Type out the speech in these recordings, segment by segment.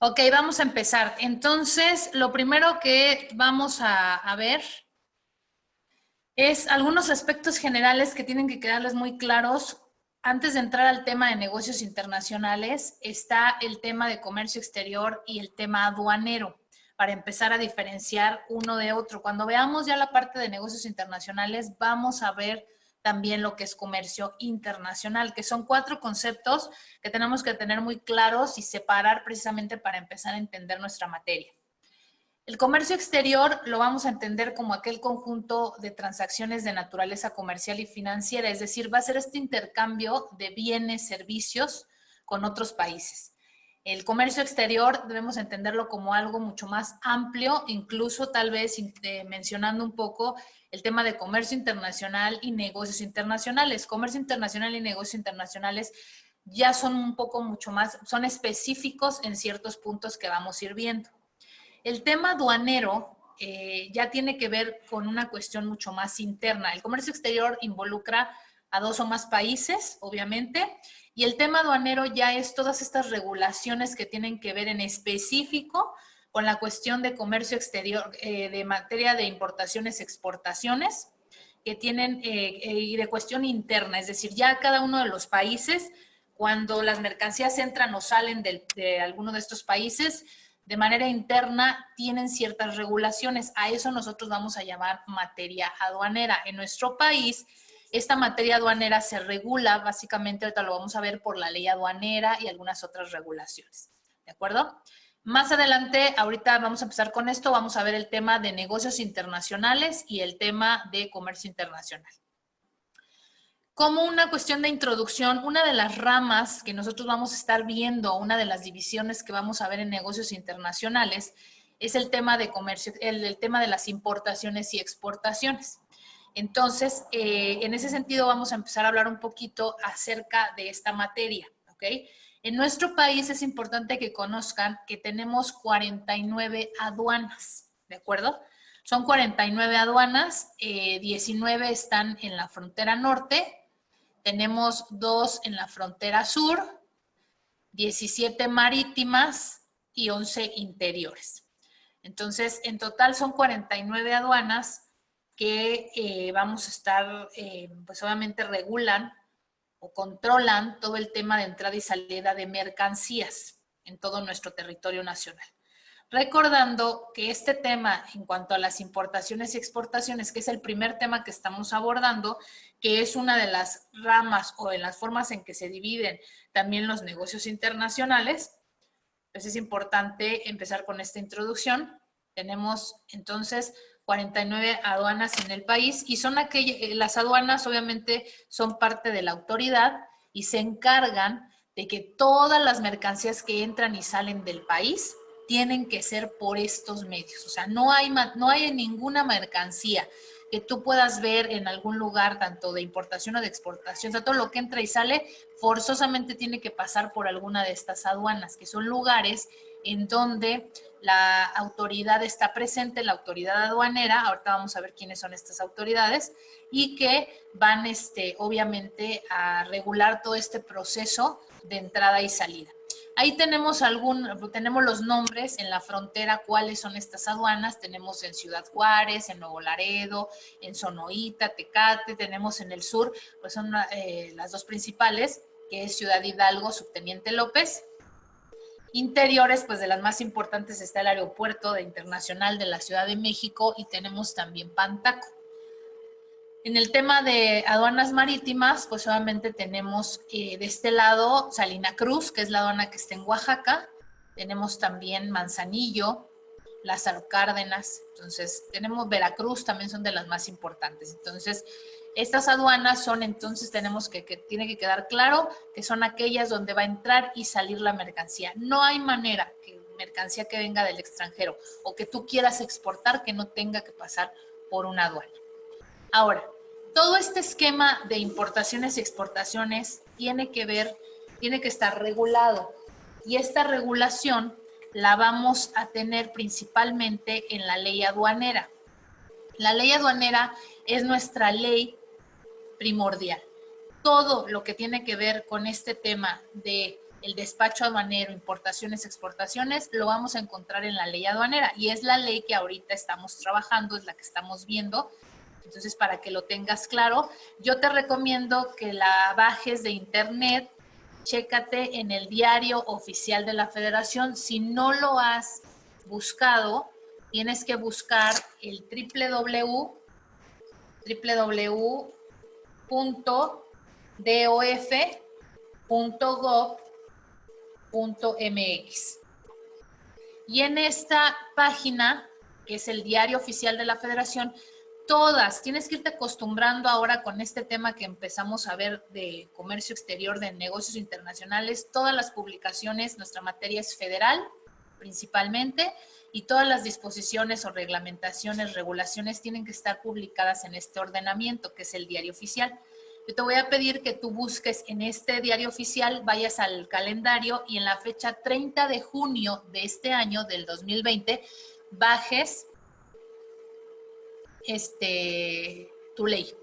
Ok, vamos a empezar. Entonces, lo primero que vamos a ver es algunos aspectos generales que tienen que quedarles muy claros. Antes de entrar al tema de negocios internacionales, está el tema de comercio exterior y el tema aduanero, para empezar a diferenciar uno de otro. Cuando veamos ya la parte de negocios internacionales, vamos a ver también lo que es comercio internacional, que son 4 conceptos que tenemos que tener muy claros y separar precisamente para empezar a entender nuestra materia. El comercio exterior lo vamos a entender como aquel conjunto de transacciones de naturaleza comercial y financiera, es decir, va a ser este intercambio de bienes, servicios con otros países. El comercio exterior debemos entenderlo como algo mucho más amplio, incluso tal vez mencionando un poco el tema de comercio internacional y negocios internacionales. Comercio internacional y negocios internacionales ya son un poco mucho más, son específicos en ciertos puntos que vamos a ir viendo. El tema aduanero ya tiene que ver con una cuestión mucho más interna. El comercio exterior involucra a 2 o más países, obviamente, y el tema aduanero ya es todas estas regulaciones que tienen que ver en específico con la cuestión de comercio exterior, de materia de importaciones, exportaciones, que tienen, y de cuestión interna, es decir, ya cada uno de los países, cuando las mercancías entran o salen de alguno de estos países, de manera interna tienen ciertas regulaciones. A eso nosotros vamos a llamar materia aduanera. En nuestro país, esta materia aduanera se regula, básicamente, ahorita lo vamos a ver por la ley aduanera y algunas otras regulaciones. ¿De acuerdo? Más adelante, ahorita vamos a empezar con esto, vamos a ver el tema de negocios internacionales y el tema de comercio internacional. Como una cuestión de introducción, una de las ramas que nosotros vamos a estar viendo, una de las divisiones que vamos a ver en negocios internacionales, es el tema de comercio, el tema de las importaciones y exportaciones. Entonces, en ese sentido vamos a empezar a hablar un poquito acerca de esta materia, ¿ok? En nuestro país es importante que conozcan que tenemos 49 aduanas, ¿de acuerdo? Son 49 aduanas, 19 están en la frontera norte, tenemos 2 en la frontera sur, 17 marítimas y 11 interiores. Entonces, en total son 49 aduanas que vamos a estar, pues obviamente regulan o controlan todo el tema de entrada y salida de mercancías en todo nuestro territorio nacional. Recordando que este tema en cuanto a las importaciones y exportaciones, que es el primer tema que estamos abordando, que es una de las ramas o de las formas en que se dividen también los negocios internacionales, pues es importante empezar con esta introducción. Tenemos entonces 49 aduanas en el país y son las aduanas obviamente son parte de la autoridad y se encargan de que todas las mercancías que entran y salen del país tienen que ser por estos medios. O sea, no hay ninguna mercancía que tú puedas ver en algún lugar, tanto de importación o de exportación, o sea, todo lo que entra y sale forzosamente tiene que pasar por alguna de estas aduanas, que son lugares en donde la autoridad está presente, la autoridad aduanera, ahorita vamos a ver quiénes son estas autoridades, y que van obviamente a regular todo este proceso de entrada y salida. Ahí tenemos los nombres en la frontera, cuáles son estas aduanas. Tenemos en Ciudad Juárez, en Nuevo Laredo, en Sonoita, Tecate. Tenemos en el sur, pues son las 2 principales, que es Ciudad Hidalgo, Subteniente López. Interiores, pues de las más importantes está el aeropuerto internacional de la Ciudad de México y tenemos también Pantaco. En el tema de aduanas marítimas, pues obviamente tenemos de este lado Salina Cruz, que es la aduana que está en Oaxaca. Tenemos también Manzanillo, Lázaro Cárdenas. Entonces, tenemos Veracruz, también son de las más importantes. Entonces, estas aduanas son, entonces, tiene que quedar claro que son aquellas donde va a entrar y salir la mercancía. No hay manera que mercancía que venga del extranjero o que tú quieras exportar que no tenga que pasar por una aduana. Ahora, todo este esquema de importaciones y exportaciones tiene que estar regulado. Y esta regulación la vamos a tener principalmente en la ley aduanera. La ley aduanera es nuestra ley primordial. Todo lo que tiene que ver con este tema de el despacho aduanero, importaciones, exportaciones, lo vamos a encontrar en la ley aduanera y es la ley que ahorita estamos trabajando, es la que estamos viendo. Entonces, para que lo tengas claro, yo te recomiendo que la bajes de internet, chécate en el diario oficial de la Federación. Si no lo has buscado, tienes que buscar el www.dof.gov.mx. Y en esta página, que es el diario oficial de la Federación, tienes que irte acostumbrando ahora con este tema que empezamos a ver de comercio exterior, de negocios internacionales, todas las publicaciones, nuestra materia es federal principalmente, y todas las disposiciones o reglamentaciones, regulaciones tienen que estar publicadas en este ordenamiento, que es el diario oficial. Yo te voy a pedir que tú busques en este diario oficial, vayas al calendario y en la fecha 30 de junio de este año, del 2020, bajes tu ley.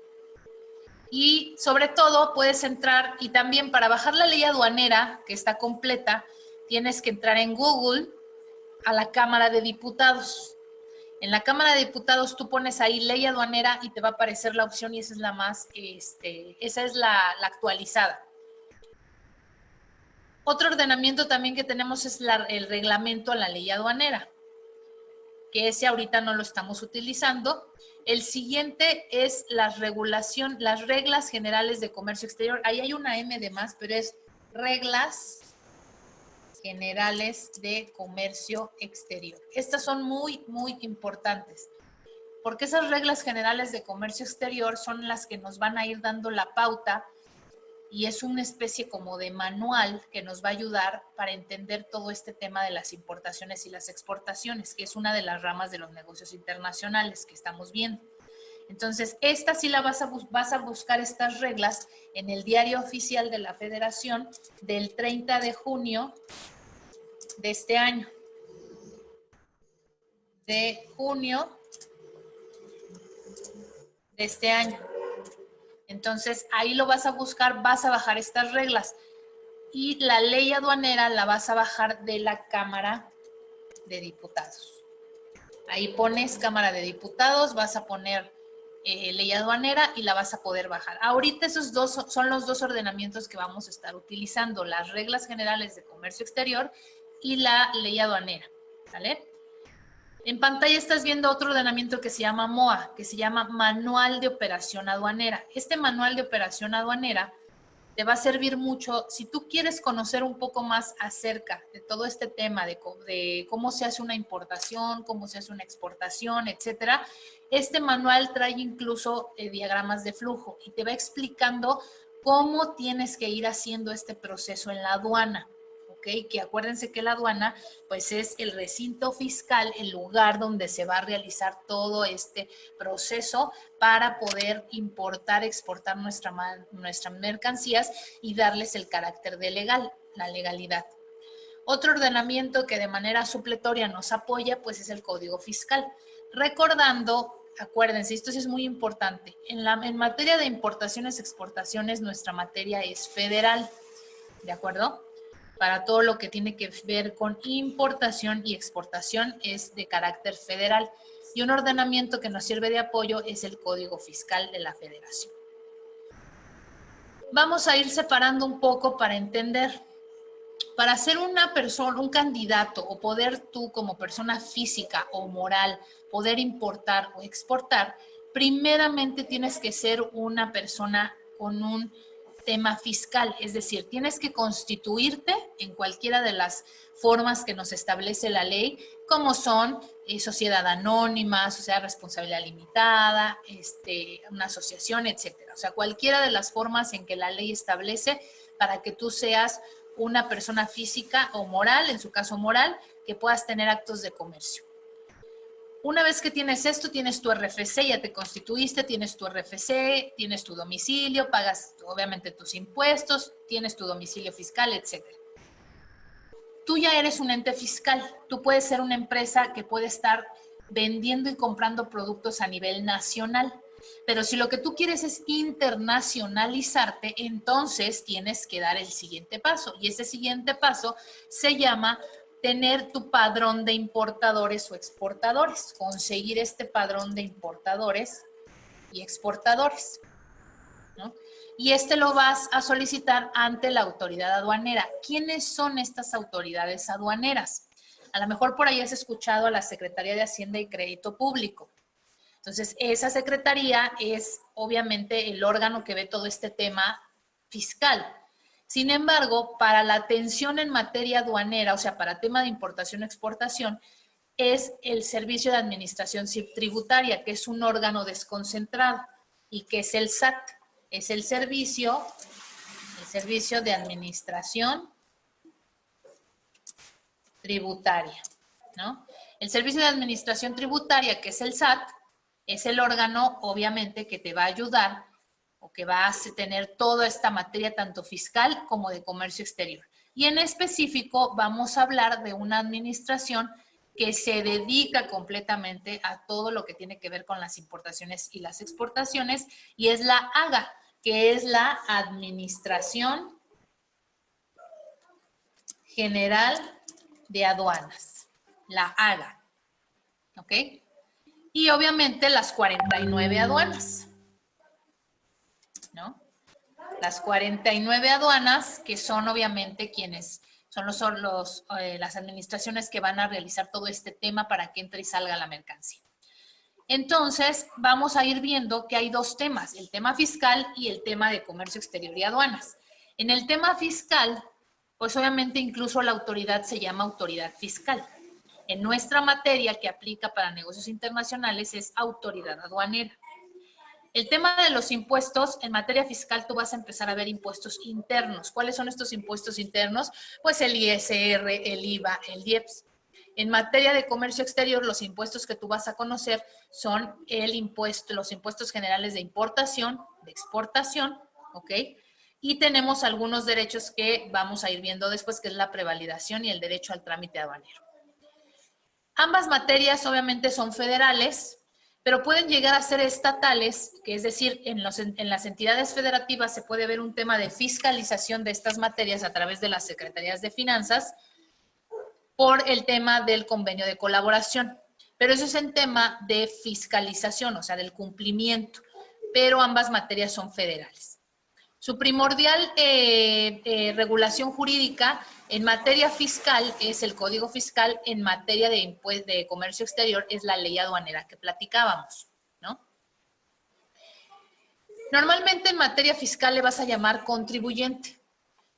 Y sobre todo puedes entrar, y también para bajar la ley aduanera, que está completa, tienes que entrar en Google a la Cámara de Diputados. En la Cámara de Diputados tú pones ahí ley aduanera y te va a aparecer la opción y esa es la más, esa es la actualizada. Otro ordenamiento también que tenemos es el reglamento a la ley aduanera, que ese ahorita no lo estamos utilizando. El siguiente es las reglas generales de comercio exterior. Ahí hay una M de más, pero es reglas generales de comercio exterior. Estas son muy, muy importantes, porque esas reglas generales de comercio exterior son las que nos van a ir dando la pauta y es una especie como de manual que nos va a ayudar para entender todo este tema de las importaciones y las exportaciones, que es una de las ramas de los negocios internacionales que estamos viendo. Entonces, esta sí la vas a buscar estas reglas en el diario oficial de la Federación del 30 de junio de este año. De junio de este año. Entonces, ahí lo vas a buscar, vas a bajar estas reglas. Y la ley aduanera la vas a bajar de la Cámara de Diputados. Ahí pones Cámara de Diputados, vas a poner ley aduanera y la vas a poder bajar. Ahorita esos dos son los dos ordenamientos que vamos a estar utilizando, las reglas generales de comercio exterior y la ley aduanera, ¿vale? En pantalla estás viendo otro ordenamiento que se llama MOA, que se llama Manual de Operación Aduanera. Este manual de operación aduanera te va a servir mucho si tú quieres conocer un poco más acerca de todo este tema de cómo se hace una importación, cómo se hace una exportación, etcétera. Este manual trae incluso diagramas de flujo y te va explicando cómo tienes que ir haciendo este proceso en la aduana. ¿Okay? Que acuérdense que la aduana pues es el recinto fiscal, el lugar donde se va a realizar todo este proceso para poder importar, exportar nuestras mercancías y darles el carácter de legal, la legalidad. Otro ordenamiento que de manera supletoria nos apoya pues es el Código Fiscal. Recordando, acuérdense, esto sí es muy importante, en materia de importaciones, exportaciones, nuestra materia es federal, ¿de acuerdo? Para todo lo que tiene que ver con importación y exportación es de carácter federal. Y un ordenamiento que nos sirve de apoyo es el Código Fiscal de la Federación. Vamos a ir separando un poco para entender. Para ser una persona, un candidato o poder tú como persona física o moral poder importar o exportar, primeramente tienes que ser una persona con un tema fiscal, es decir, tienes que constituirte en cualquiera de las formas que nos establece la ley, como son sociedad anónima, sociedad de responsabilidad limitada, una asociación, etcétera. O sea, cualquiera de las formas en que la ley establece para que tú seas una persona física o moral, en su caso moral, que puedas tener actos de comercio. Una vez que tienes esto, tienes tu RFC, ya te constituiste, tienes tu RFC, tienes tu domicilio, pagas obviamente tus impuestos, tienes tu domicilio fiscal, etc. Tú ya eres un ente fiscal, tú puedes ser una empresa que puede estar vendiendo y comprando productos a nivel nacional. Pero si lo que tú quieres es internacionalizarte, entonces tienes que dar el siguiente paso. Y ese siguiente paso se llama tener tu padrón de importadores o exportadores, conseguir este padrón de importadores y exportadores, ¿no? Y este lo vas a solicitar ante la autoridad aduanera. ¿Quiénes son estas autoridades aduaneras? A lo mejor por ahí has escuchado a la Secretaría de Hacienda y Crédito Público. Entonces, esa secretaría es obviamente el órgano que ve todo este tema fiscal. Sin embargo, para la atención en materia aduanera, o sea, para tema de importación y exportación, es el Servicio de Administración Tributaria, que es un órgano desconcentrado y que es el SAT, es el Servicio de Administración Tributaria, ¿no? El Servicio de Administración Tributaria, que es el SAT, es el órgano, obviamente, que te va a ayudar o que va a tener toda esta materia, tanto fiscal como de comercio exterior. Y en específico, vamos a hablar de una administración que se dedica completamente a todo lo que tiene que ver con las importaciones y las exportaciones, y es la AGA, que es la Administración General de Aduanas, la AGA, ¿ok? Y obviamente las 49 aduanas, ¿no? Las 49 aduanas, que son obviamente quienes son las administraciones que van a realizar todo este tema para que entre y salga la mercancía. Entonces, vamos a ir viendo que hay dos temas, el tema fiscal y el tema de comercio exterior y aduanas. En el tema fiscal, pues obviamente incluso la autoridad se llama autoridad fiscal. En nuestra materia que aplica para negocios internacionales es autoridad aduanera. El tema de los impuestos, en materia fiscal tú vas a empezar a ver impuestos internos. ¿Cuáles son estos impuestos internos? Pues el ISR, el IVA, el IEPS. En materia de comercio exterior, los impuestos que tú vas a conocer son los impuestos generales de importación, de exportación, ¿ok? Y tenemos algunos derechos que vamos a ir viendo después, que es la prevalidación y el derecho al trámite aduanero. Ambas materias obviamente son federales, pero pueden llegar a ser estatales, que es decir, en las entidades federativas se puede ver un tema de fiscalización de estas materias a través de las secretarías de finanzas por el tema del convenio de colaboración. Pero eso es en tema de fiscalización, o sea, del cumplimiento, pero ambas materias son federales. Su primordial regulación jurídica en materia fiscal es el Código Fiscal, en materia de comercio exterior es la ley aduanera que platicábamos, ¿no? Normalmente en materia fiscal le vas a llamar contribuyente.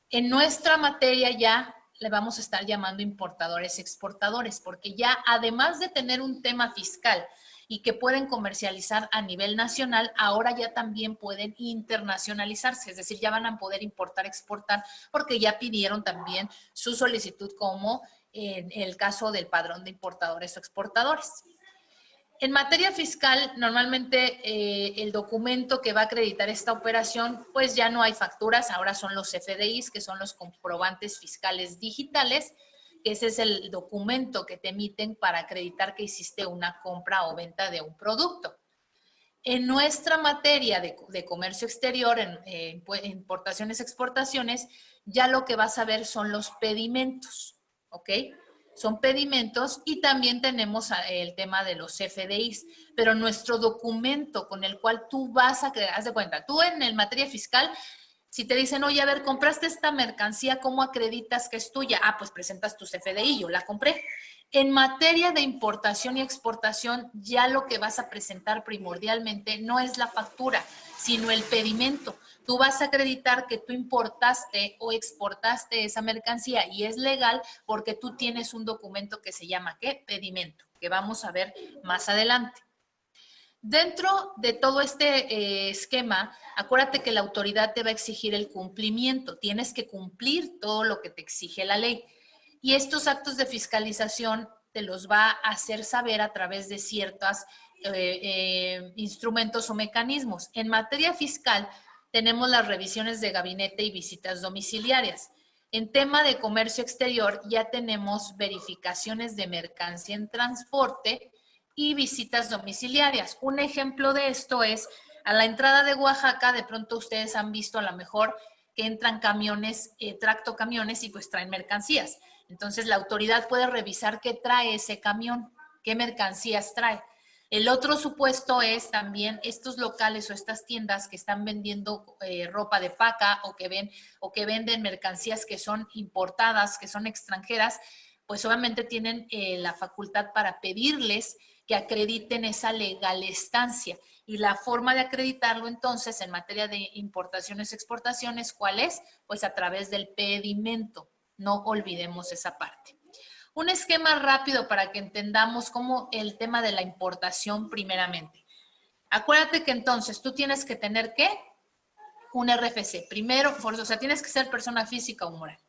En nuestra materia ya le vamos a estar llamando importadores y exportadores, porque ya además de tener un tema fiscal y que pueden comercializar a nivel nacional, ahora ya también pueden internacionalizarse, es decir, ya van a poder importar, exportar, porque ya pidieron también su solicitud, como en el caso del padrón de importadores o exportadores. En materia fiscal, normalmente el documento que va a acreditar esta operación, pues ya no hay facturas, ahora son los FDIs, que son los comprobantes fiscales digitales, que ese es el documento que te emiten para acreditar que hiciste una compra o venta de un producto. En nuestra materia de comercio exterior, en importaciones, exportaciones, ya lo que vas a ver son los pedimentos, ¿ok? Son pedimentos, y también tenemos el tema de los FDIs, pero nuestro documento con el cual tú vas a crear, haz de cuenta, tú en el materia fiscal, si te dicen, oye, a ver, compraste esta mercancía, ¿cómo acreditas que es tuya? Ah, pues presentas tus FDI, yo la compré. En materia de importación y exportación, ya lo que vas a presentar primordialmente no es la factura, sino el pedimento. Tú vas a acreditar que tú importaste o exportaste esa mercancía, y es legal porque tú tienes un documento que se llama, ¿qué? Pedimento, que vamos a ver más adelante. Dentro de todo este esquema, acuérdate que la autoridad te va a exigir el cumplimiento. Tienes que cumplir todo lo que te exige la ley. Y estos actos de fiscalización te los va a hacer saber a través de ciertos instrumentos o mecanismos. En materia fiscal, tenemos las revisiones de gabinete y visitas domiciliarias. En tema de comercio exterior, ya tenemos verificaciones de mercancía en transporte, y visitas domiciliarias. Un ejemplo de esto es a la entrada de Oaxaca, de pronto ustedes han visto a lo mejor que entran camiones, tractocamiones y pues traen mercancías. Entonces la autoridad puede revisar qué trae ese camión, qué mercancías trae. El otro supuesto es también estos locales o estas tiendas que están vendiendo ropa de paca o que venden mercancías que son importadas, que son extranjeras, pues obviamente tienen la facultad para pedirles que acrediten esa legal estancia. Y la forma de acreditarlo entonces en materia de importaciones, exportaciones, ¿cuál es? Pues a través del pedimento. No olvidemos esa parte. Un esquema rápido para que entendamos cómo el tema de la importación primeramente. Acuérdate que entonces tú tienes que tener, ¿qué? Un RFC. Primero, o sea, tienes que ser persona física o moral.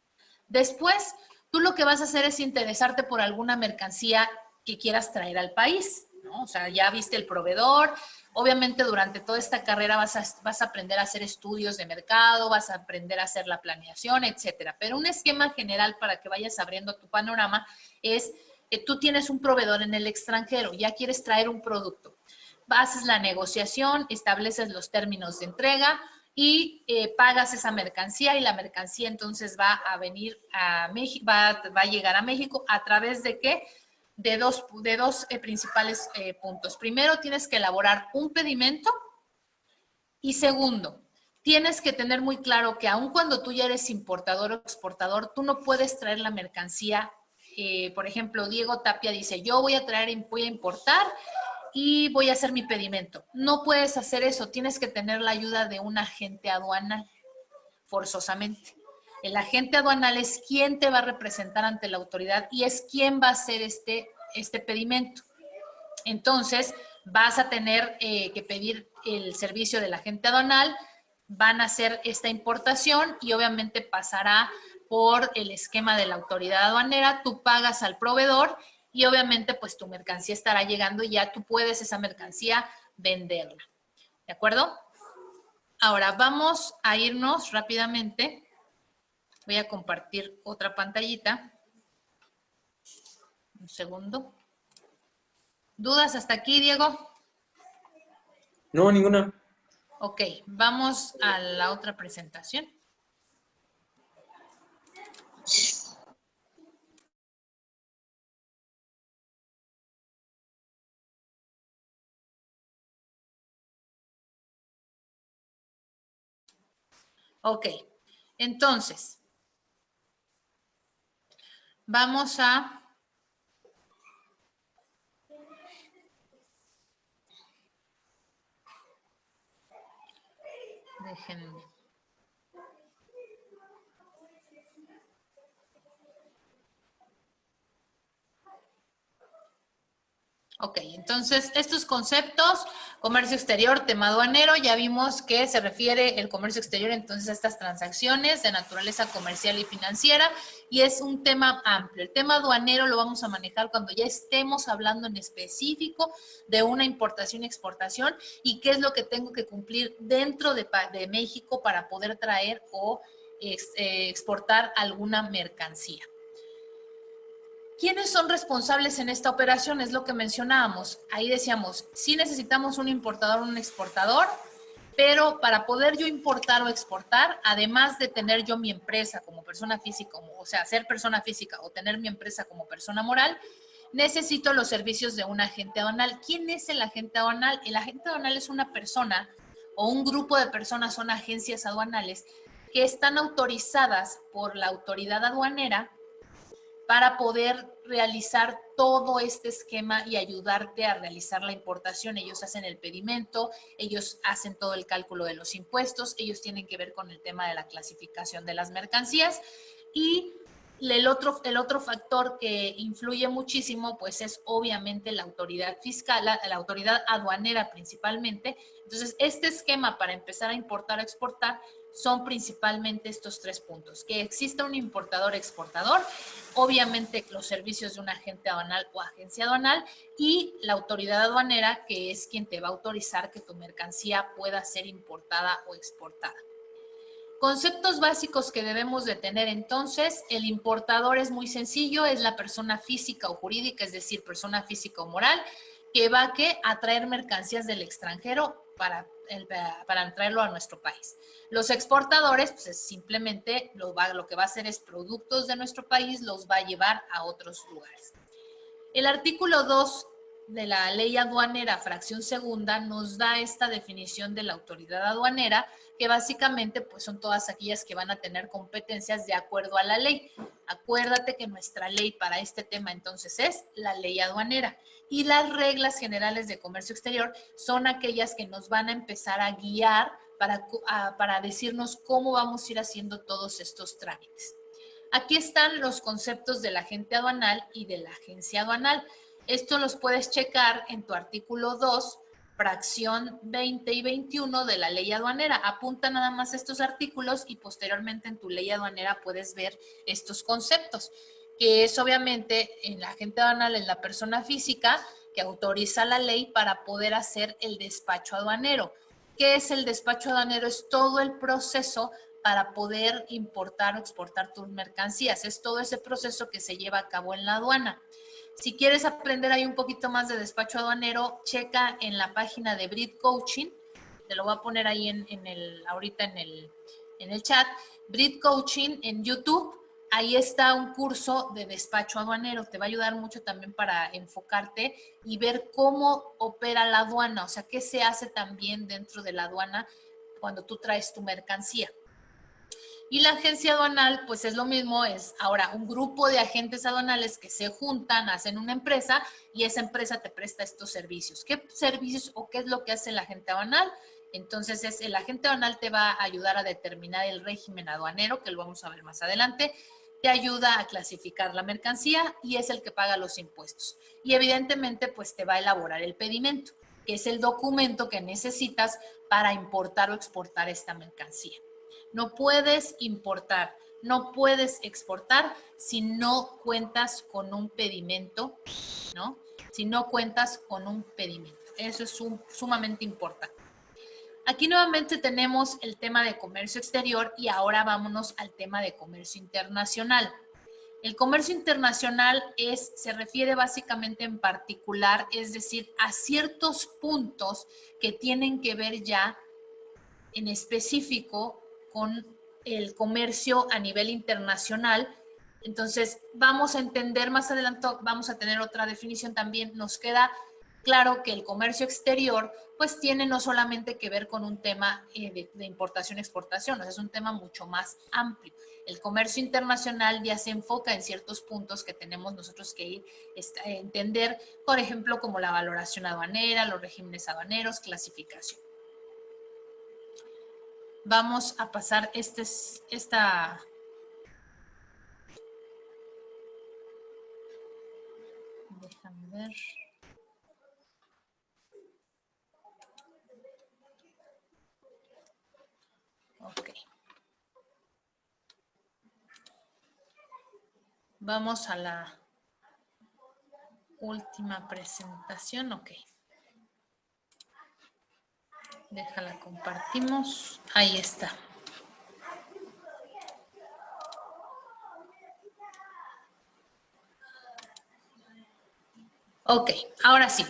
Después, tú lo que vas a hacer es interesarte por alguna mercancía que quieras traer al país, ¿no? O sea, ya viste el proveedor. Obviamente durante toda esta carrera vas a aprender a hacer estudios de mercado, vas a aprender a hacer la planeación, etcétera. Pero un esquema general para que vayas abriendo tu panorama es que tú tienes un proveedor en el extranjero, ya quieres traer un producto. Haces la negociación, estableces los términos de entrega y pagas esa mercancía y la mercancía entonces va a venir a México, va a llegar a México a través de ¿qué? De dos principales puntos. Primero, tienes que elaborar un pedimento y segundo, tienes que tener muy claro que aun cuando tú ya eres importador o exportador, tú no puedes traer la mercancía. Por ejemplo, Diego Tapia dice, yo voy a importar y voy a hacer mi pedimento. No puedes hacer eso, tienes que tener la ayuda de un agente aduanal, forzosamente. El agente aduanal es quien te va a representar ante la autoridad y es quien va a hacer este pedimento. Entonces, vas a tener que pedir el servicio del agente aduanal, van a hacer esta importación y obviamente pasará por el esquema de la autoridad aduanera, tú pagas al proveedor y obviamente pues tu mercancía estará llegando y ya tú puedes esa mercancía venderla. ¿De acuerdo? Ahora vamos a irnos rápidamente. Voy a compartir otra pantallita. Un segundo. ¿Dudas hasta aquí, Diego? No, ninguna. Ok, vamos a la otra presentación. Ok, entonces, vamos a... Déjenme. Ok, entonces estos conceptos, comercio exterior, tema aduanero, ya vimos que se refiere el comercio exterior entonces a estas transacciones de naturaleza comercial y financiera y es un tema amplio. El tema aduanero lo vamos a manejar cuando ya estemos hablando en específico de una importación y exportación y qué es lo que tengo que cumplir dentro de México para poder traer o exportar alguna mercancía. ¿Quiénes son responsables en esta operación? Es lo que mencionábamos. Ahí decíamos, sí necesitamos un importador o un exportador, pero para poder yo importar o exportar, además de tener yo mi empresa como persona física, o sea, ser persona física o tener mi empresa como persona moral, necesito los servicios de un agente aduanal. ¿Quién es el agente aduanal? El agente aduanal es una persona o un grupo de personas, son agencias aduanales que están autorizadas por la autoridad aduanera para poder realizar todo este esquema y ayudarte a realizar la importación. Ellos hacen el pedimento, ellos hacen todo el cálculo de los impuestos, ellos tienen que ver con el tema de la clasificación de las mercancías y el otro factor que influye muchísimo pues es obviamente la autoridad fiscal, la autoridad aduanera principalmente. Entonces, este esquema para empezar a importar o exportar son principalmente estos tres puntos, que exista un importador-exportador, obviamente los servicios de un agente aduanal o agencia aduanal y la autoridad aduanera, que es quien te va a autorizar que tu mercancía pueda ser importada o exportada. Conceptos básicos que debemos de tener entonces, el importador es muy sencillo, es la persona física o jurídica, es decir, persona física o moral, que va a traer mercancías del extranjero para traerlo a nuestro país. Los exportadores, pues es simplemente lo que va a hacer es productos de nuestro país, los va a llevar a otros lugares. El artículo 2 de la ley aduanera, fracción segunda, nos da esta definición de la autoridad aduanera, que básicamente pues son todas aquellas que van a tener competencias de acuerdo a la ley. Acuérdate que nuestra ley para este tema entonces es la ley aduanera, y las reglas generales de comercio exterior son aquellas que nos van a empezar a guiar para decirnos cómo vamos a ir haciendo todos estos trámites. Aquí están los conceptos del agente aduanal y de la agencia aduanal. Esto los puedes checar en tu artículo 2, fracción 20 y 21 de la ley aduanera. Apunta nada más estos artículos y posteriormente en tu ley aduanera puedes ver estos conceptos, que es obviamente en la agente aduanal es la persona física que autoriza la ley para poder hacer el despacho aduanero. ¿Qué es el despacho aduanero? Es todo el proceso para poder importar o exportar tus mercancías. Es todo ese proceso que se lleva a cabo en la aduana. Si quieres aprender ahí un poquito más de despacho aduanero, checa en la página de Brit Coaching. Te lo voy a poner ahí ahorita en el chat. Brit Coaching en YouTube. Ahí está un curso de despacho aduanero. Te va a ayudar mucho también para enfocarte y ver cómo opera la aduana. O sea, qué se hace también dentro de la aduana cuando tú traes tu mercancía. Y la agencia aduanal, pues es lo mismo, es ahora un grupo de agentes aduanales que se juntan, hacen una empresa y esa empresa te presta estos servicios. ¿Qué servicios o qué es lo que hace el agente aduanal? Entonces, el agente aduanal te va a ayudar a determinar el régimen aduanero, que lo vamos a ver más adelante, te ayuda a clasificar la mercancía y es el que paga los impuestos. Y evidentemente, pues te va a elaborar el pedimento, que es el documento que necesitas para importar o exportar esta mercancía. No puedes importar, no puedes exportar si no cuentas con un pedimento, ¿no? Si no cuentas con un pedimento. Eso es sumamente importante. Aquí nuevamente tenemos el tema de comercio exterior y ahora vámonos al tema de comercio internacional. El comercio internacional se refiere básicamente en particular, es decir, a ciertos puntos que tienen que ver ya en específico con el comercio a nivel internacional. Entonces, vamos a entender más adelante, vamos a tener otra definición también. Nos queda claro que el comercio exterior, pues tiene no solamente que ver con un tema de importación-exportación, o sea, es un tema mucho más amplio. El comercio internacional ya se enfoca en ciertos puntos que tenemos nosotros que ir a entender, por ejemplo, como la valoración aduanera, los regímenes aduaneros, clasificación. Vamos a pasar esta... Déjame ver. Ok. Vamos a la última presentación. Ok. Déjala, compartimos. Ahí está. Ok, ahora sí.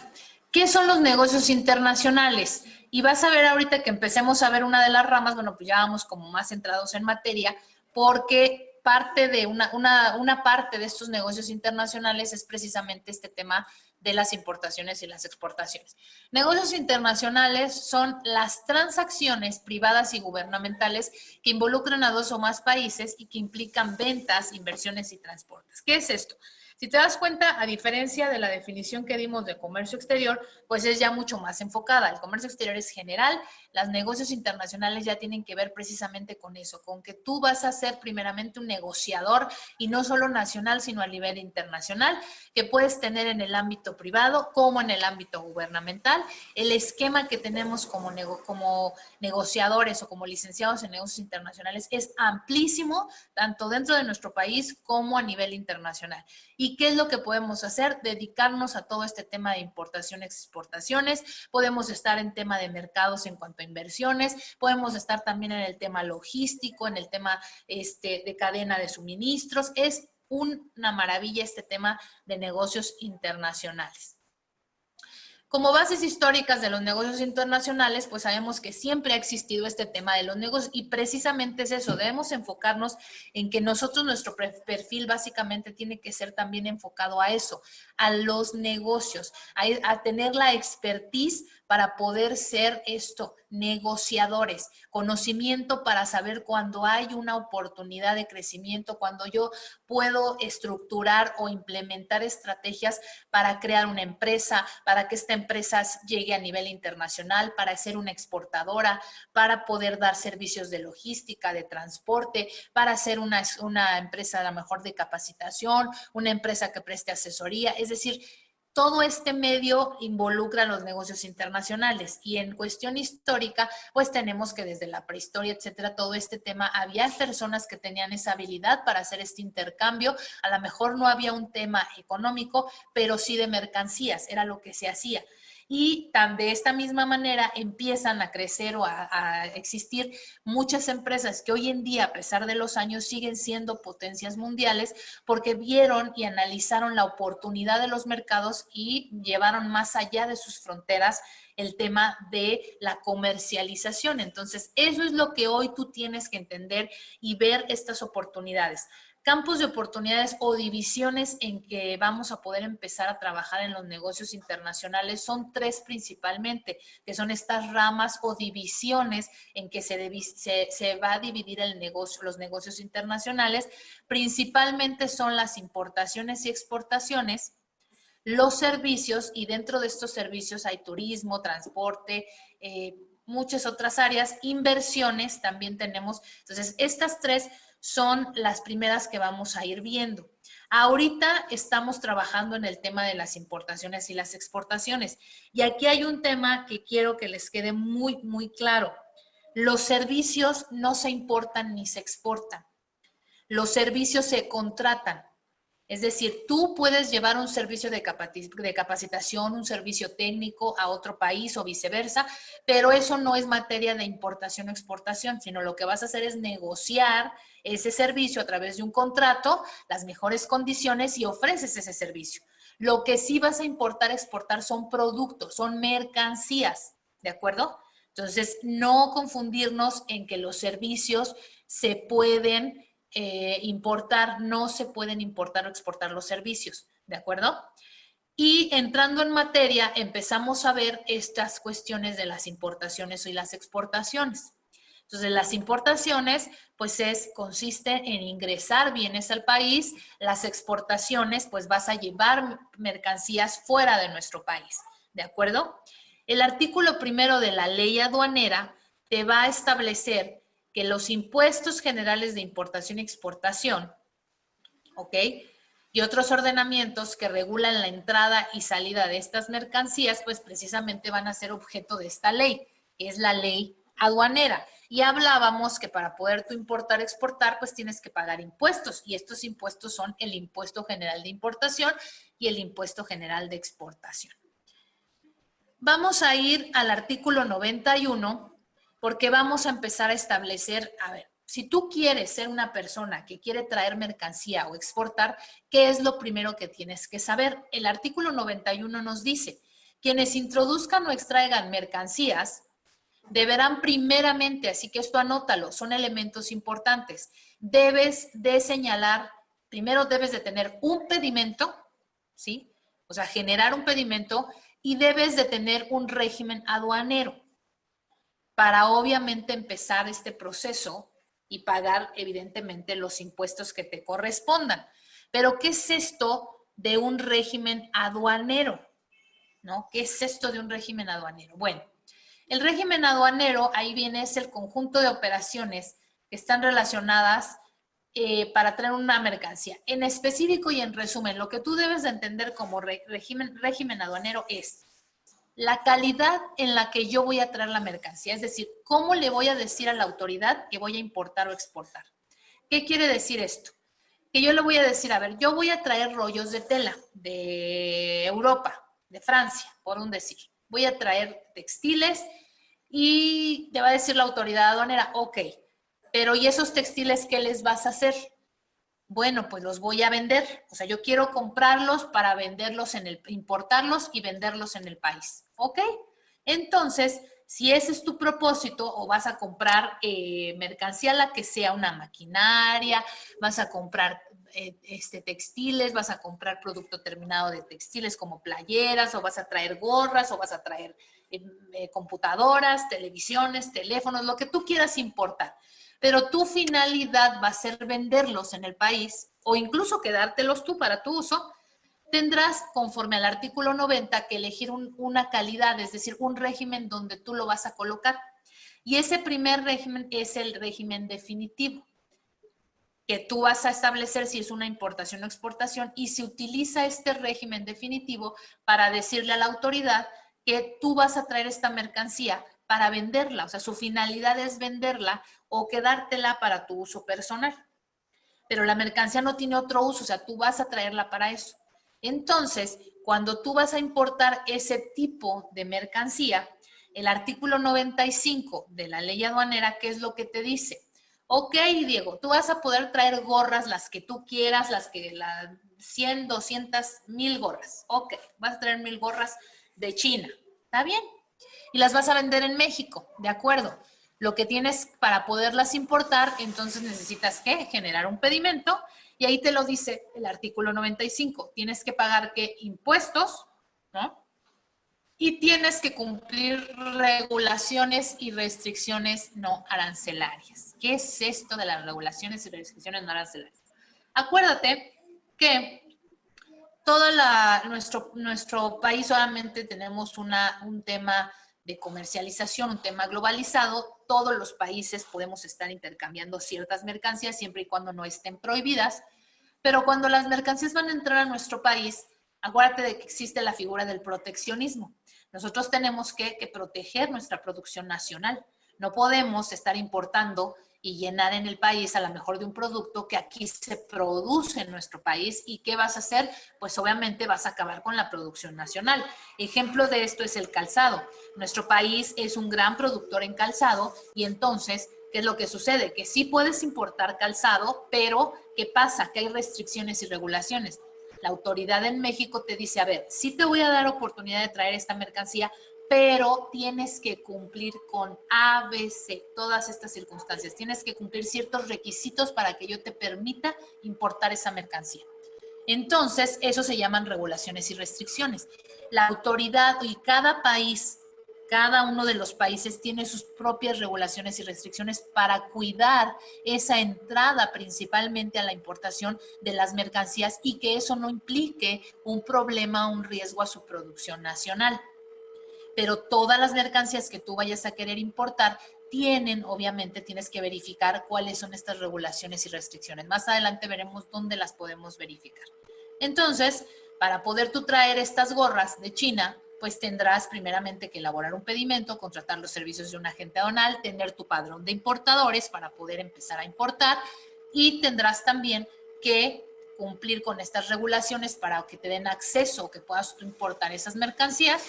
¿Qué son los negocios internacionales? Y vas a ver ahorita que empecemos a ver una de las ramas, bueno, pues ya vamos como más centrados en materia, porque parte de una parte de estos negocios internacionales es precisamente este tema de las importaciones y las exportaciones. Negocios internacionales son las transacciones privadas y gubernamentales que involucran a 2 o más países y que implican ventas, inversiones y transportes. ¿Qué es esto? Si te das cuenta, a diferencia de la definición que dimos de comercio exterior, pues es ya mucho más enfocada. El comercio exterior es general, los negocios internacionales ya tienen que ver precisamente con eso, con que tú vas a ser primeramente un negociador y no solo nacional, sino a nivel internacional, que puedes tener en el ámbito privado como en el ámbito gubernamental. El esquema que tenemos como negociadores o como licenciados en negocios internacionales es amplísimo, tanto dentro de nuestro país como a nivel internacional. ¿Y qué es lo que podemos hacer? Dedicarnos a todo este tema de importaciones, exportaciones. Podemos estar en tema de mercados en cuanto a inversiones. Podemos estar también en el tema logístico, en el tema de cadena de suministros. Es una maravilla este tema de negocios internacionales. Como bases históricas de los negocios internacionales, pues sabemos que siempre ha existido este tema de los negocios y precisamente es eso, debemos enfocarnos en que nosotros, nuestro perfil básicamente tiene que ser también enfocado a eso, a los negocios, a tener la expertise para poder ser negociadores, conocimiento para saber cuando hay una oportunidad de crecimiento, cuando yo puedo estructurar o implementar estrategias para crear una empresa, para que esta empresa llegue a nivel internacional, para ser una exportadora, para poder dar servicios de logística, de transporte, para ser una empresa a lo mejor de capacitación, una empresa que preste asesoría, es decir, todo este medio involucra los negocios internacionales y en cuestión histórica, pues tenemos que desde la prehistoria, etcétera, todo este tema, había personas que tenían esa habilidad para hacer este intercambio, a lo mejor no había un tema económico, pero sí de mercancías, era lo que se hacía. Y de esta misma manera empiezan a crecer o a existir muchas empresas que hoy en día, a pesar de los años, siguen siendo potencias mundiales porque vieron y analizaron la oportunidad de los mercados y llevaron más allá de sus fronteras el tema de la comercialización. Entonces, eso es lo que hoy tú tienes que entender y ver estas oportunidades. Campos de oportunidades o divisiones en que vamos a poder empezar a trabajar en los negocios internacionales son tres principalmente, que son estas ramas o divisiones en que se va a dividir el negocio, los negocios internacionales. Principalmente son las importaciones y exportaciones, los servicios, y dentro de estos servicios hay turismo, transporte, muchas otras áreas, inversiones también tenemos. Entonces, estas tres son las primeras que vamos a ir viendo. Ahorita estamos trabajando en el tema de las importaciones y las exportaciones. Y aquí hay un tema que quiero que les quede muy, muy claro. Los servicios no se importan ni se exportan. Los servicios se contratan. Es decir, tú puedes llevar un servicio de capacitación, un servicio técnico a otro país o viceversa, pero eso no es materia de importación o exportación, sino lo que vas a hacer es negociar ese servicio a través de un contrato, las mejores condiciones y ofreces ese servicio. Lo que sí vas a importar, exportar son productos, son mercancías, ¿de acuerdo? Entonces, no confundirnos en que los servicios se pueden importar, no se pueden importar o exportar los servicios, ¿de acuerdo? Y entrando en materia, empezamos a ver estas cuestiones de las importaciones y las exportaciones. Entonces, las importaciones, pues consiste en ingresar bienes al país, las exportaciones, pues vas a llevar mercancías fuera de nuestro país, ¿de acuerdo? El artículo primero de la ley aduanera te va a establecer que los impuestos generales de importación y exportación, ¿ok? Y otros ordenamientos que regulan la entrada y salida de estas mercancías, pues precisamente van a ser objeto de esta ley, que es la ley aduanera. Y hablábamos que para poder tú importar, exportar, pues tienes que pagar impuestos. Y estos impuestos son el impuesto general de importación y el impuesto general de exportación. Vamos a ir al artículo 91 porque vamos a empezar a establecer, a ver, si tú quieres ser una persona que quiere traer mercancía o exportar, ¿qué es lo primero que tienes que saber? El artículo 91 nos dice, quienes introduzcan o extraigan mercancías deberán primeramente, así que esto anótalo, son elementos importantes, debes de señalar, primero debes de tener un pedimento, ¿sí? O sea, generar un pedimento y debes de tener un régimen aduanero para obviamente empezar este proceso y pagar evidentemente los impuestos que te correspondan. Pero ¿qué es esto de un régimen aduanero? ¿No? ¿Qué es esto de un régimen aduanero? Bueno, el régimen aduanero, ahí viene, es el conjunto de operaciones que están relacionadas para traer una mercancía. En específico y en resumen, lo que tú debes de entender como régimen aduanero es la calidad en la que yo voy a traer la mercancía, es decir, cómo le voy a decir a la autoridad que voy a importar o exportar. ¿Qué quiere decir esto? Que yo le voy a decir, a ver, yo voy a traer rollos de tela de Europa, de Francia, por un decir. Voy a traer textiles y te va a decir la autoridad aduanera, ok, pero ¿y esos textiles qué les vas a hacer? Bueno, pues los voy a vender. O sea, yo quiero comprarlos para venderlos importarlos y venderlos en el país. ¿Ok? Entonces, si ese es tu propósito o vas a comprar mercancía, la que sea, una maquinaria, vas a comprar textiles, vas a comprar producto terminado de textiles como playeras, o vas a traer gorras, o vas a traer computadoras, televisiones, teléfonos, lo que tú quieras importar. Pero tu finalidad va a ser venderlos en el país o incluso quedártelos tú para tu uso. Tendrás, conforme al artículo 90, que elegir una calidad, es decir, un régimen donde tú lo vas a colocar. Y ese primer régimen es el régimen definitivo, que tú vas a establecer si es una importación o exportación, y se utiliza este régimen definitivo para decirle a la autoridad que tú vas a traer esta mercancía para venderla. O sea, su finalidad es venderla o quedártela para tu uso personal. Pero la mercancía no tiene otro uso, o sea, tú vas a traerla para eso. Entonces, cuando tú vas a importar ese tipo de mercancía, el artículo 95 de la ley aduanera, ¿qué es lo que te dice? Ok, Diego, tú vas a poder traer gorras, las que tú quieras, 100, 200, 1000 gorras. Ok, vas a traer 1000 gorras de China. ¿Está bien? Y las vas a vender en México, ¿de acuerdo? Lo que tienes para poderlas importar, entonces necesitas ¿qué? Generar un pedimento, y ahí te lo dice el artículo 95. Tienes que pagar ¿qué? Impuestos, ¿no? Y tienes que cumplir regulaciones y restricciones no arancelarias. ¿Qué es esto de las regulaciones y restricciones no arancelarias? Acuérdate que nuestro país solamente tenemos un tema de comercialización, un tema globalizado. Todos los países podemos estar intercambiando ciertas mercancías siempre y cuando no estén prohibidas, pero cuando las mercancías van a entrar a nuestro país, acuérdate de que existe la figura del proteccionismo. Nosotros tenemos que proteger nuestra producción nacional. No podemos estar importando y llenar en el país a lo mejor de un producto que aquí se produce en nuestro país. ¿Y qué vas a hacer? Pues obviamente vas a acabar con la producción nacional. Ejemplo de esto es el calzado. Nuestro país es un gran productor en calzado, y entonces, ¿qué es lo que sucede? Que sí puedes importar calzado, pero ¿qué pasa? Que hay restricciones y regulaciones. La autoridad en México te dice, a ver, sí te voy a dar oportunidad de traer esta mercancía, pero tienes que cumplir con ABC, todas estas circunstancias. Tienes que cumplir ciertos requisitos para que yo te permita importar esa mercancía. Entonces, eso se llaman regulaciones y restricciones. La autoridad y cada uno de los países tiene sus propias regulaciones y restricciones para cuidar esa entrada principalmente a la importación de las mercancías, y que eso no implique un problema o un riesgo a su producción nacional. Pero todas las mercancías que tú vayas a querer importar obviamente tienes que verificar cuáles son estas regulaciones y restricciones. Más adelante veremos dónde las podemos verificar. Entonces, para poder tú traer estas gorras de China, pues tendrás primeramente que elaborar un pedimento, contratar los servicios de un agente aduanal, tener tu padrón de importadores para poder empezar a importar, y tendrás también que cumplir con estas regulaciones para que te den acceso o que puedas tú importar esas mercancías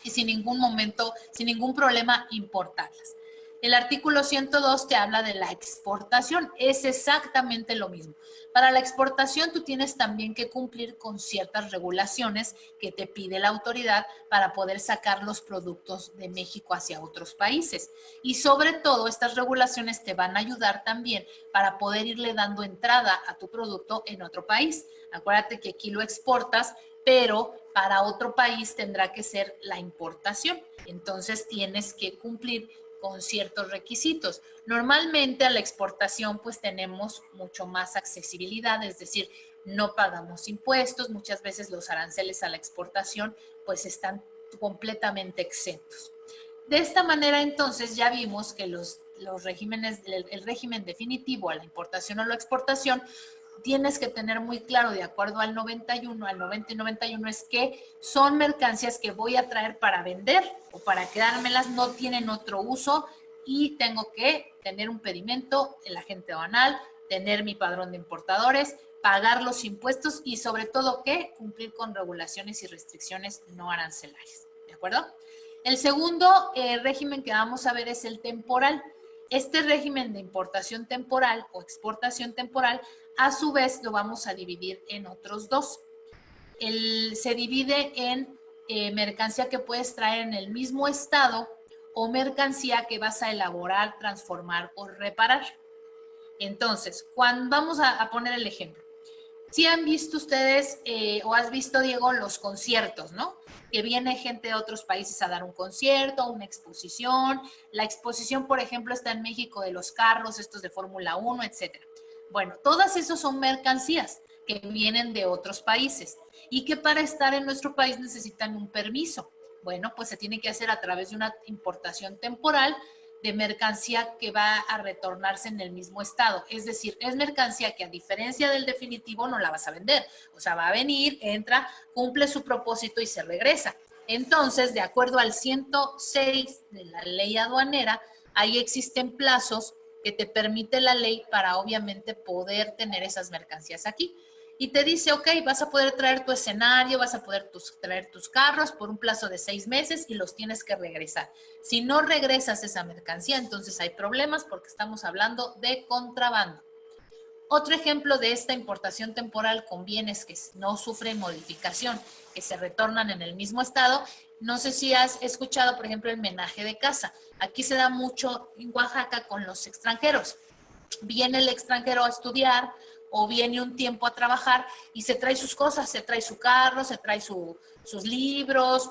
y sin ningún problema importarlas. El artículo 102 te habla de la exportación. Es exactamente lo mismo. Para la exportación tú tienes también que cumplir con ciertas regulaciones que te pide la autoridad para poder sacar los productos de México hacia otros países. Y sobre todo, estas regulaciones te van a ayudar también para poder irle dando entrada a tu producto en otro país. Acuérdate que aquí lo exportas, pero para otro país tendrá que ser la importación. Entonces tienes que cumplir con ciertos requisitos. Normalmente a la exportación pues tenemos mucho más accesibilidad, es decir, no pagamos impuestos, muchas veces los aranceles a la exportación pues están completamente exentos. De esta manera entonces ya vimos que los regímenes, el régimen definitivo a la importación o la exportación, tienes que tener muy claro, de acuerdo al 91, al 90 y 91, es que son mercancías que voy a traer para vender o para quedármelas, no tienen otro uso, y tengo que tener un pedimento, el agente aduanal, tener mi padrón de importadores, pagar los impuestos y sobre todo que cumplir con regulaciones y restricciones no arancelarias. ¿De acuerdo? El segundo régimen que vamos a ver es el temporal. Este régimen de importación temporal o exportación temporal, a su vez, lo vamos a dividir en otros dos. Se divide en mercancía que puedes traer en el mismo estado o mercancía que vas a elaborar, transformar o reparar. Entonces, vamos a poner el ejemplo. Si han visto ustedes o has visto, Diego, los conciertos, ¿no? Que viene gente de otros países a dar un concierto, una exposición. La exposición, por ejemplo, está en México de los carros, estos de Fórmula 1, etcétera. Bueno, todas esas son mercancías que vienen de otros países y que para estar en nuestro país necesitan un permiso. Bueno, pues se tiene que hacer a través de una importación temporal de mercancía que va a retornarse en el mismo estado. Es decir, es mercancía que a diferencia del definitivo no la vas a vender. O sea, va a venir, entra, cumple su propósito y se regresa. Entonces, de acuerdo al 106 de la ley aduanera, ahí existen plazos que te permite la ley para obviamente poder tener esas mercancías aquí. Y te dice, ok, vas a poder traer tu escenario, vas a poder traer tus carros por un plazo de 6 meses y los tienes que regresar. Si no regresas esa mercancía, entonces hay problemas porque estamos hablando de contrabando. Otro ejemplo de esta importación temporal con bienes que no sufren modificación, que se retornan en el mismo estado. No sé si has escuchado, por ejemplo, el menaje de casa. Aquí se da mucho en Oaxaca con los extranjeros. Viene el extranjero a estudiar o viene un tiempo a trabajar y se trae sus cosas, se trae su carro, se trae sus libros,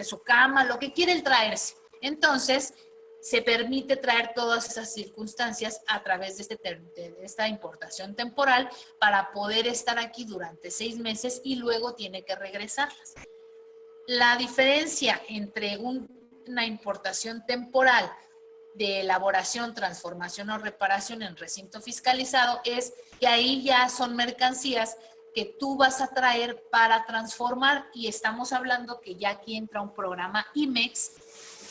su cama, lo que quiere traerse. Entonces, se permite traer todas esas circunstancias a través de esta importación temporal para poder estar aquí durante 6 meses y luego tiene que regresarlas. La diferencia entre una importación temporal de elaboración, transformación o reparación en recinto fiscalizado es que ahí ya son mercancías que tú vas a traer para transformar y estamos hablando que ya aquí entra un programa IMEX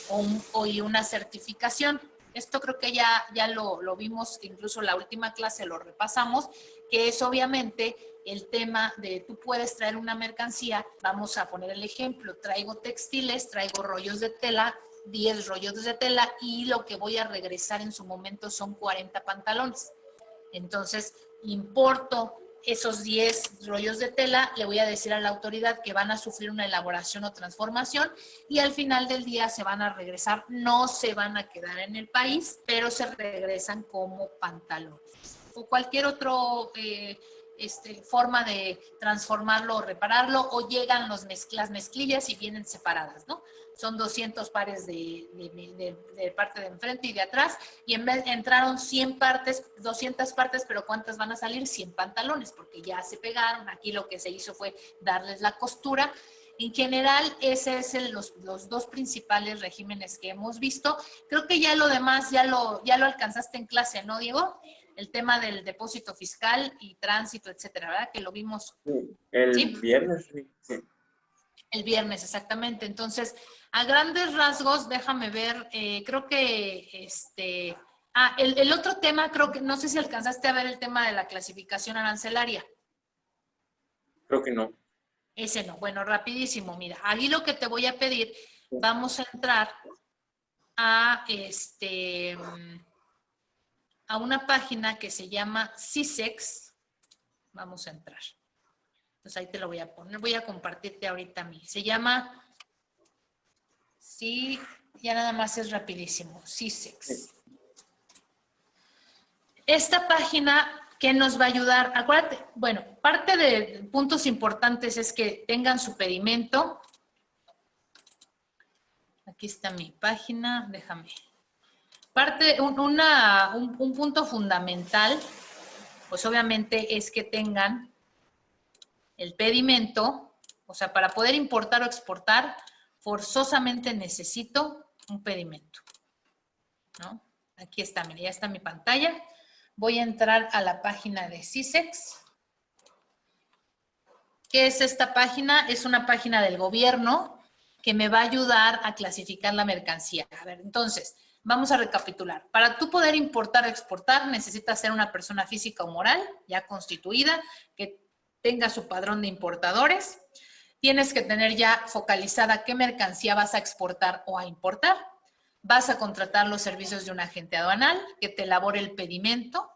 o una certificación. Esto creo que ya lo vimos, incluso la última clase lo repasamos, que es obviamente el tema de tú puedes traer una mercancía, vamos a poner el ejemplo, traigo textiles, traigo rollos de tela, 10 rollos de tela y lo que voy a regresar en su momento son 40 pantalones. Entonces, importo esos 10 rollos de tela, le voy a decir a la autoridad que van a sufrir una elaboración o transformación y al final del día se van a regresar, no se van a quedar en el país, pero se regresan como pantalones. O cualquier otro forma de transformarlo o repararlo, o llegan las mezclillas y vienen separadas, ¿no? Son 200 pares de parte de enfrente y de atrás, y en vez entraron 100 partes, 200 partes, pero ¿cuántas van a salir? 100 pantalones, porque ya se pegaron. Aquí lo que se hizo fue darles la costura. En general, ese es los dos principales regímenes que hemos visto. Creo que ya lo demás ya lo alcanzaste en clase, ¿no, Diego? El tema del depósito fiscal y tránsito, etcétera, ¿verdad? Que lo vimos. El viernes, sí. El viernes, exactamente. Entonces, a grandes rasgos, déjame ver, creo que el otro tema, creo que, no sé si alcanzaste a ver el tema de la clasificación arancelaria. Creo que no. Ese no. Bueno, rapidísimo, mira, ahí lo que te voy a pedir, vamos a entrar a una página que se llama CISEX. Vamos a entrar. Entonces ahí te lo voy a poner. Voy a compartirte ahorita a mí. Se llama, sí, ya nada más es rapidísimo, CISEX. Esta página, ¿qué nos va a ayudar? Acuérdate, bueno, parte de puntos importantes es que tengan su pedimento. Aquí está mi página, déjame. Un punto fundamental, pues obviamente es que tengan el pedimento. O sea, para poder importar o exportar, forzosamente necesito un pedimento, ¿no? Aquí está, mira, ya está mi pantalla. Voy a entrar a la página de CISEX. ¿Qué es esta página? Es una página del gobierno que me va a ayudar a clasificar la mercancía. A ver, entonces, vamos a recapitular. Para tú poder importar o exportar, necesitas ser una persona física o moral ya constituida, que tenga su padrón de importadores. Tienes que tener ya focalizada qué mercancía vas a exportar o a importar. vas a contratar los servicios de un agente aduanal que te elabore el pedimento,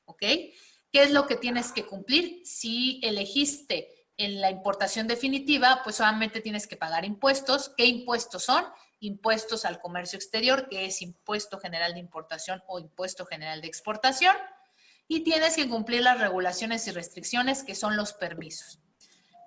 ¿ok? ¿Qué es lo que tienes que cumplir? Si elegiste en la importación definitiva, pues solamente tienes que pagar impuestos. ¿Qué impuestos son? Impuestos al comercio exterior, que es impuesto general de importación o impuesto general de exportación. Y tienes que cumplir las regulaciones y restricciones, que son los permisos.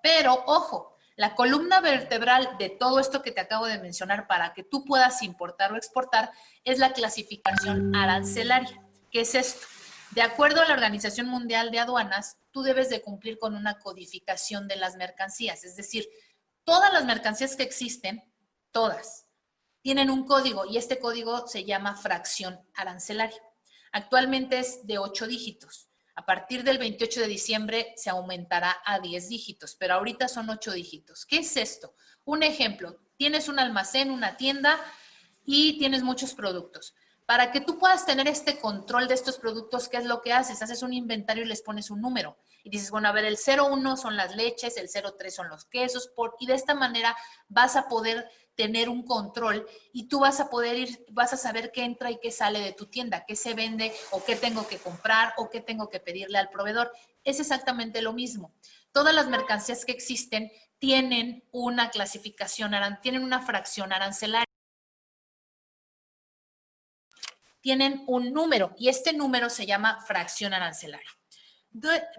Pero, ojo, la columna vertebral de todo esto que te acabo de mencionar para que tú puedas importar o exportar es la clasificación arancelaria. ¿Qué es esto? De acuerdo a la Organización Mundial de Aduanas, tú debes de cumplir con una codificación de las mercancías. Es decir, todas las mercancías que existen, todas, tienen un código y este código se llama fracción arancelaria. Actualmente es de 8 dígitos. A partir del 28 de diciembre se aumentará a 10 dígitos, pero ahorita son 8 dígitos. ¿Qué es esto? Un ejemplo, tienes un almacén, una tienda y tienes muchos productos. Para que tú puedas tener este control de estos productos, ¿qué es lo que haces? Haces un inventario y les pones un número. Y dices, bueno, a ver, el 01 son las leches, el 03 son los quesos, y de esta manera vas a poder tener un control y tú vas a poder ir, vas a saber qué entra y qué sale de tu tienda, qué se vende o qué tengo que comprar o qué tengo que pedirle al proveedor. Es exactamente lo mismo. Todas las mercancías que existen tienen una clasificación, tienen una fracción arancelaria. Tienen un número y este número se llama fracción arancelaria.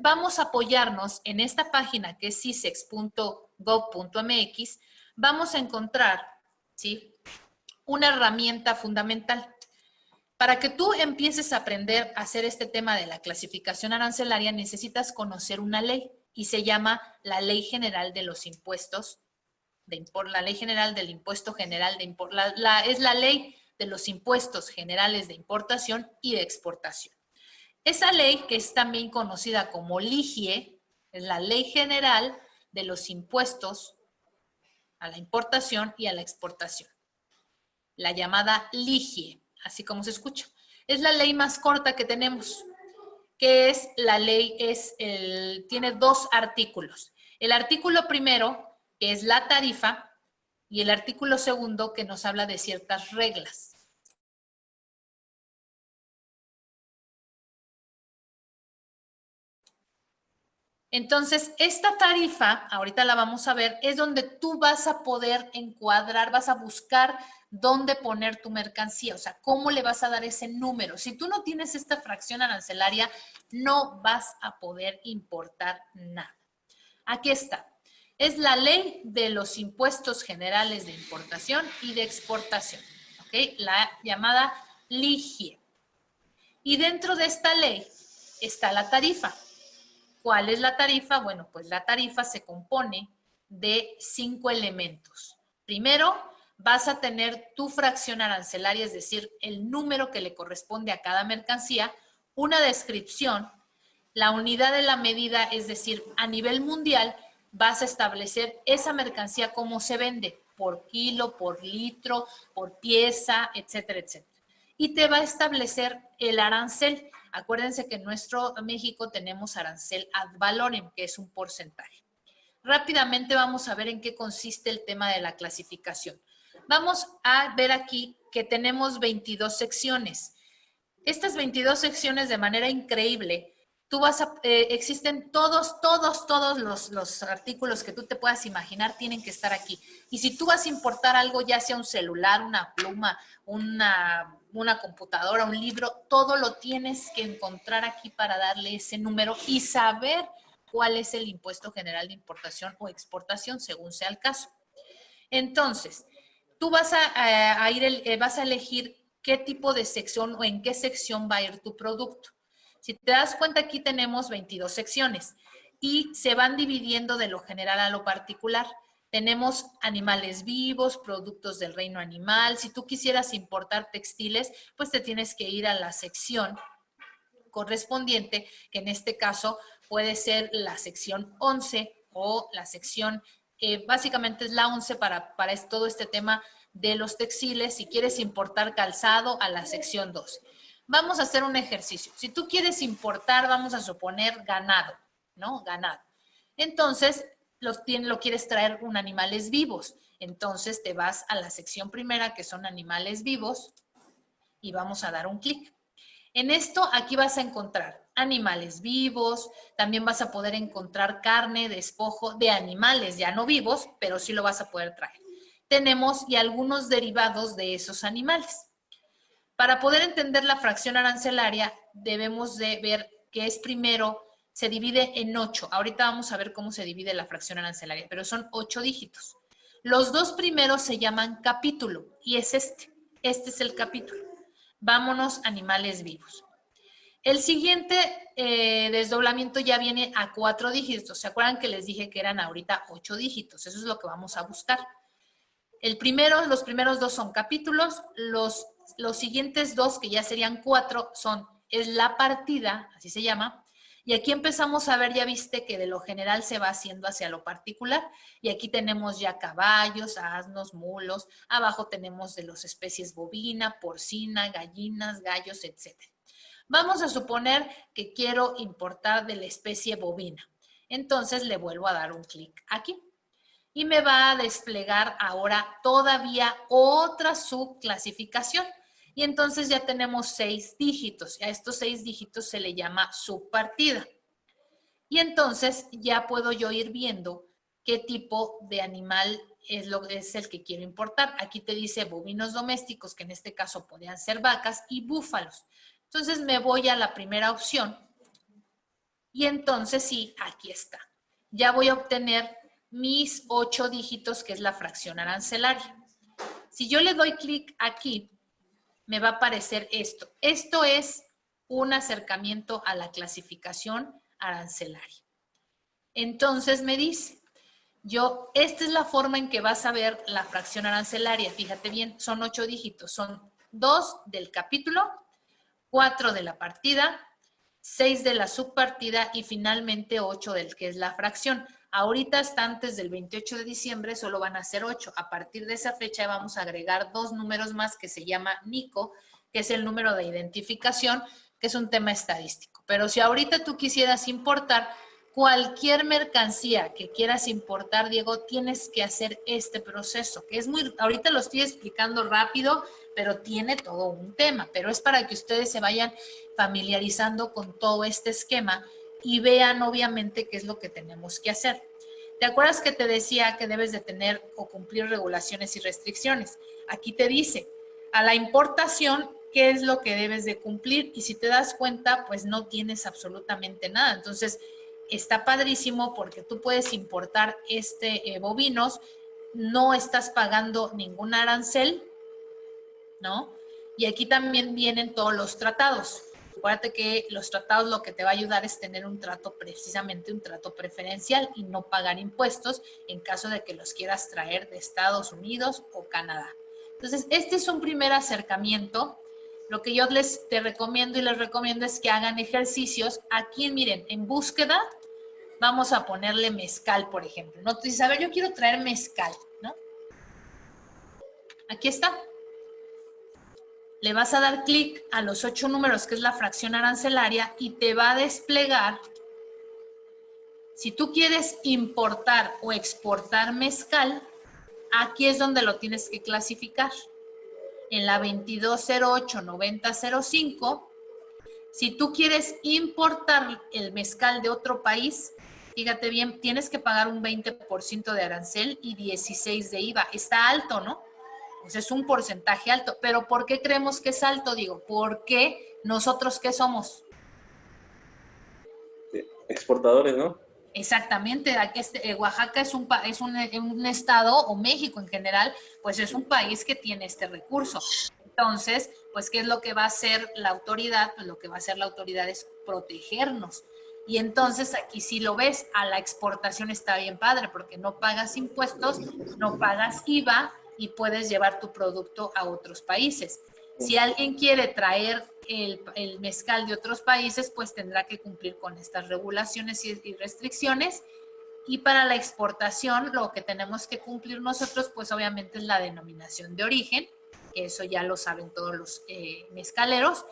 Vamos a apoyarnos en esta página que es cisex.gov.mx. Vamos a encontrar, ¿sí?, una herramienta fundamental. Para que tú empieces a aprender a hacer este tema de la clasificación arancelaria, necesitas conocer una ley y se llama la Ley General de los Impuestos, la Ley General del Impuesto General de Importación, es la Ley de los Impuestos Generales de Importación y de Exportación. Esa ley, que es también conocida como LIGIE, es la Ley General de los Impuestos a la Importación y a la Exportación. La llamada LIGIE, así como se escucha. Es la ley más corta que tenemos, que es la ley, tiene 2 artículos. El artículo primero, que es la tarifa, y el artículo segundo, que nos habla de ciertas reglas. Entonces, esta tarifa, ahorita la vamos a ver, es donde tú vas a poder encuadrar, vas a buscar dónde poner tu mercancía, o sea, cómo le vas a dar ese número. Si tú no tienes esta fracción arancelaria, no vas a poder importar nada. Aquí está. Es la Ley de los Impuestos Generales de Importación y de Exportación, ¿ok? La llamada LIGIE. Y dentro de esta ley está la tarifa. ¿Cuál es la tarifa? Bueno, pues la tarifa se compone de 5 elementos. Primero, vas a tener tu fracción arancelaria, es decir, el número que le corresponde a cada mercancía, una descripción, la unidad de la medida, es decir, a nivel mundial, vas a establecer esa mercancía cómo se vende, por kilo, por litro, por pieza, etcétera, etcétera. Y te va a establecer el arancel. Acuérdense que en nuestro México tenemos arancel ad valorem, que es un porcentaje. Rápidamente vamos a ver en qué consiste el tema de la clasificación. Vamos a ver aquí que tenemos 22 secciones. Estas 22 secciones, de manera increíble, existen todos los artículos que tú te puedas imaginar tienen que estar aquí. Y si tú vas a importar algo, ya sea un celular, una pluma, una computadora, un libro, todo lo tienes que encontrar aquí para darle ese número y saber cuál es el impuesto general de importación o exportación, según sea el caso. Entonces, tú vas a elegir qué tipo de sección o en qué sección va a ir tu producto. Si te das cuenta, aquí tenemos 22 secciones y se van dividiendo de lo general a lo particular. Tenemos animales vivos, productos del reino animal. Si tú quisieras importar textiles, pues te tienes que ir a la sección correspondiente, que en este caso puede ser la sección 11 o la sección, básicamente es la 11 para todo este tema de los textiles. Si quieres importar calzado, a la sección 12. Vamos a hacer un ejercicio. Si tú quieres importar, vamos a suponer ganado, ¿no? Ganado. Entonces, lo quieres traer con animales vivos. Entonces te vas a la sección primera, que son animales vivos, y vamos a dar un clic. En esto, aquí vas a encontrar animales vivos, también vas a poder encontrar carne, despojo de animales ya no vivos, pero sí lo vas a poder traer. Tenemos y algunos derivados de esos animales. Para poder entender la fracción arancelaria, debemos de ver que es primero, se divide en 8. Ahorita vamos a ver cómo se divide la fracción arancelaria, pero son 8 dígitos. Los dos primeros se llaman capítulo y es este. Este es el capítulo. Vámonos, animales vivos. El siguiente desdoblamiento ya viene a 4 dígitos. ¿Se acuerdan que les dije que eran ahorita 8 dígitos? Eso es lo que vamos a buscar. Los primeros 2 son capítulos. Los siguientes 2, que ya serían 4, es la partida, así se llama. Y aquí empezamos a ver, ya viste que de lo general se va haciendo hacia lo particular. Y aquí tenemos ya caballos, asnos, mulos. Abajo tenemos de las especies bovina, porcina, gallinas, gallos, etc. Vamos a suponer que quiero importar de la especie bovina. Entonces le vuelvo a dar un clic aquí. Y me va a desplegar ahora todavía otra subclasificación. Y entonces ya tenemos 6 dígitos. A estos 6 dígitos se le llama subpartida. Y entonces ya puedo yo ir viendo qué tipo de animal es el que quiero importar. Aquí te dice bovinos domésticos, que en este caso podrían ser vacas, y búfalos. Entonces me voy a la primera opción. Y entonces sí, aquí está. Ya voy a obtener mis 8 dígitos, que es la fracción arancelaria. Si yo le doy clic aquí, me va a aparecer esto. Esto es un acercamiento a la clasificación arancelaria. Entonces me dice, esta es la forma en que vas a ver la fracción arancelaria. Fíjate bien, son 8 dígitos. Son 2 del capítulo, 4 de la partida, 6 de la subpartida y finalmente 8 del que es la fracción. Ahorita hasta antes del 28 de diciembre solo van a ser 8. A partir de esa fecha vamos a agregar 2 números más que se llama NICO, que es el número de identificación, que es un tema estadístico. Pero si ahorita tú quisieras importar cualquier mercancía que quieras importar, Diego, tienes que hacer este proceso, que es ahorita lo estoy explicando rápido, pero tiene todo un tema, pero es para que ustedes se vayan familiarizando con todo este esquema y vean obviamente qué es lo que tenemos que hacer. ¿Te acuerdas que te decía que debes de tener o cumplir regulaciones y restricciones? Aquí te dice, a la importación, ¿qué es lo que debes de cumplir? Y si te das cuenta, pues no tienes absolutamente nada. Entonces, está padrísimo porque tú puedes importar bovinos, no estás pagando ningún arancel, ¿no? Y aquí también vienen todos los tratados. Acuérdate que los tratados lo que te va a ayudar es tener precisamente un trato preferencial y no pagar impuestos en caso de que los quieras traer de Estados Unidos o Canadá. Entonces, este es un primer acercamiento. Lo que yo te recomiendo y les recomiendo es que hagan ejercicios. Aquí, miren, en búsqueda, vamos a ponerle mezcal, por ejemplo, ¿no? Tú dices, a ver, yo quiero traer mezcal, ¿no? Aquí está. Le vas a dar clic a los 8 números, que es la fracción arancelaria, y te va a desplegar. Si tú quieres importar o exportar mezcal, aquí es donde lo tienes que clasificar. En la 2208-9005, si tú quieres importar el mezcal de otro país, fíjate bien, tienes que pagar un 20% de arancel y 16% de IVA. Está alto, ¿no? Pues es un porcentaje alto. ¿Pero por qué creemos que es alto? Digo, porque nosotros, ¿qué somos? Exportadores, ¿no? Exactamente. Oaxaca es un estado, o México en general, pues es un país que tiene este recurso. Entonces, pues, ¿qué es lo que va a hacer la autoridad? Pues lo que va a hacer la autoridad es protegernos. Y entonces aquí si lo ves, a la exportación está bien padre, porque no pagas impuestos, no pagas IVA y puedes llevar tu producto a otros países. Si alguien quiere traer el mezcal de otros países, pues tendrá que cumplir con estas regulaciones y restricciones. Y para la exportación, lo que tenemos que cumplir nosotros, pues obviamente es la denominación de origen, que eso ya lo saben todos los mezcaleros,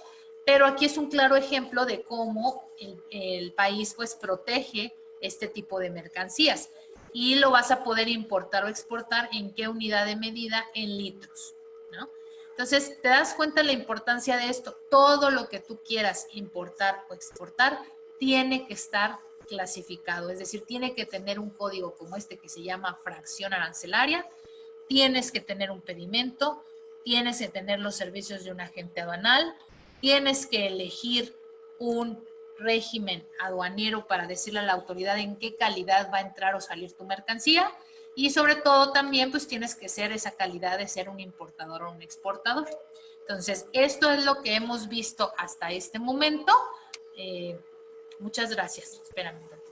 pero aquí es un claro ejemplo de cómo el país pues protege este tipo de mercancías. y lo vas a poder importar o exportar en qué unidad de medida, en litros, ¿no? Entonces, te das cuenta de la importancia de esto. Todo lo que tú quieras importar o exportar tiene que estar clasificado, es decir, tiene que tener un código como este que se llama fracción arancelaria, tienes que tener un pedimento, tienes que tener los servicios de un agente aduanal, tienes que elegir un régimen aduanero para decirle a la autoridad en qué calidad va a entrar o salir tu mercancía, y sobre todo también pues tienes que ser esa calidad de ser un importador o un exportador. Entonces, esto es lo que hemos visto hasta este momento. Muchas gracias. Espérame un ratito.